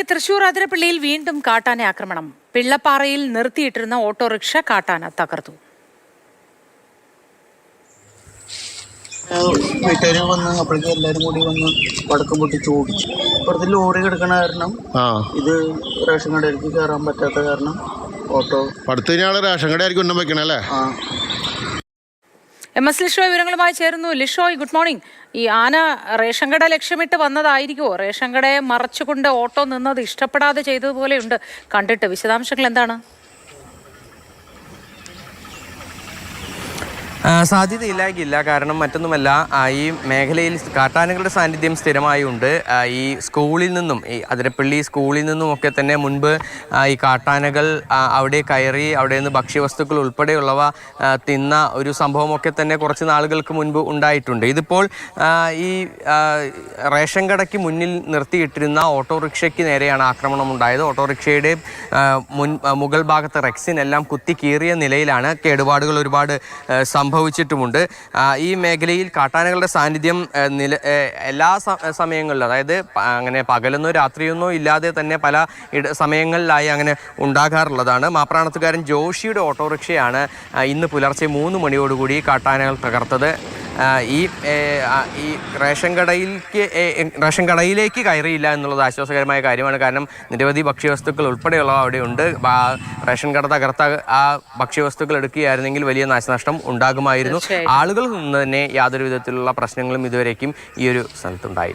തൃശൂർ അതിരപ്പള്ളിയിൽ വീണ്ടും കാട്ടാന ആക്രമണം. പിള്ളപ്പാറയിൽ നിർത്തിയിട്ടിരുന്ന ഓട്ടോറിക്ഷ കാട്ടാന തകർത്തു. വീട്ടുകാർ വന്ന് അപ്പോഴേക്കും എല്ലാവരും കൂടി വന്ന് പടക്കം പൊട്ടിച്ച് ഓടിച്ചു. അപ്പുറത്ത് ലോറി കിടക്കണ കാരണം ഇത് റേഷൻ കടയിലേക്ക് കയറാൻ പറ്റാത്ത കാരണം ഓട്ടോ റേഷൻ കടയായിരിക്കും വെക്കണല്ലേ. MS ലിഷോയ് വിവരങ്ങളുമായി ചേരുന്നു. Lishoy, good morning. ഈ ആന റേഷൻ കട ലക്ഷ്യമിട്ട് വന്നതായിരിക്കുമോ? റേഷൻ കടയെ മറച്ചുകൊണ്ട് ഓട്ടോ നിന്നത് ഇഷ്ടപ്പെടാതെ ചെയ്തതുപോലെയുണ്ട് കണ്ടിട്ട്. വിശദാംശങ്ങൾ എന്താണ്? സാധ്യതയില്ലാകില്ല. കാരണം മറ്റൊന്നുമല്ല, ഈ മേഖലയിൽ കാട്ടാനകളുടെ സാന്നിധ്യം സ്ഥിരമായി ഉണ്ട്. ഈ സ്കൂളിൽ നിന്നും, ഈ അതിരപ്പള്ളി സ്കൂളിൽ നിന്നുമൊക്കെ തന്നെ മുൻപ് ഈ കാട്ടാനകൾ അവിടെ കയറി അവിടെ നിന്ന് ഭക്ഷ്യവസ്തുക്കൾ ഉൾപ്പെടെയുള്ളവ തിന്ന ഒരു സംഭവമൊക്കെ തന്നെ കുറച്ച് നാളുകൾക്ക് മുൻപ് ഉണ്ടായിട്ടുണ്ട്. ഇതിപ്പോൾ ഈ റേഷൻ കടയ്ക്ക് മുന്നിൽ നിർത്തിയിട്ടിരുന്ന ഓട്ടോറിക്ഷയ്ക്ക് നേരെയാണ് ആക്രമണം ഉണ്ടായത്. ഓട്ടോറിക്ഷയുടെ മുകൾ ഭാഗത്തെ റെക്സിനെല്ലാം കുത്തി കീറിയ നിലയിലാണ്. കേടുപാടുകൾ ഒരുപാട് സംഭവിച്ചിട്ടുമുണ്ട്. ഈ മേഖലയിൽ കാട്ടാനകളുടെ സാന്നിധ്യം എല്ലാ സമയങ്ങളിലും, അതായത് അങ്ങനെ പകലെന്നോ രാത്രിയൊന്നോ ഇല്ലാതെ തന്നെ പല സമയങ്ങളിലായി അങ്ങനെ ഉണ്ടാകാറുള്ളതാണ്. മാപ്രാണത്തുകാരൻ ജോഷിയുടെ ഓട്ടോറിക്ഷയാണ് ഇന്ന് പുലർച്ചെ 3 മണിയോടുകൂടി കാട്ടാനകൾ തകർത്തത്. ഈ റേഷൻ കടയിലേക്ക് കയറിയില്ല എന്നുള്ളത് ആശ്വാസകരമായ കാര്യമാണ്. കാരണം നിരവധി ഭക്ഷ്യവസ്തുക്കൾ ഉൾപ്പെടെയുള്ളവ അവിടെയുണ്ട്. റേഷൻ കട തകർത്ത ആ ഭക്ഷ്യവസ്തുക്കൾ എടുക്കുകയായിരുന്നെങ്കിൽ വലിയ നാശനഷ്ടം ഉണ്ടാകുമായിരുന്നു. ആളുകളിൽ നിന്ന് തന്നെ യാതൊരു വിധത്തിലുള്ള പ്രശ്നങ്ങളും ഇതുവരേക്കും ഈ ഒരു സ്ഥലത്തുണ്ടായി.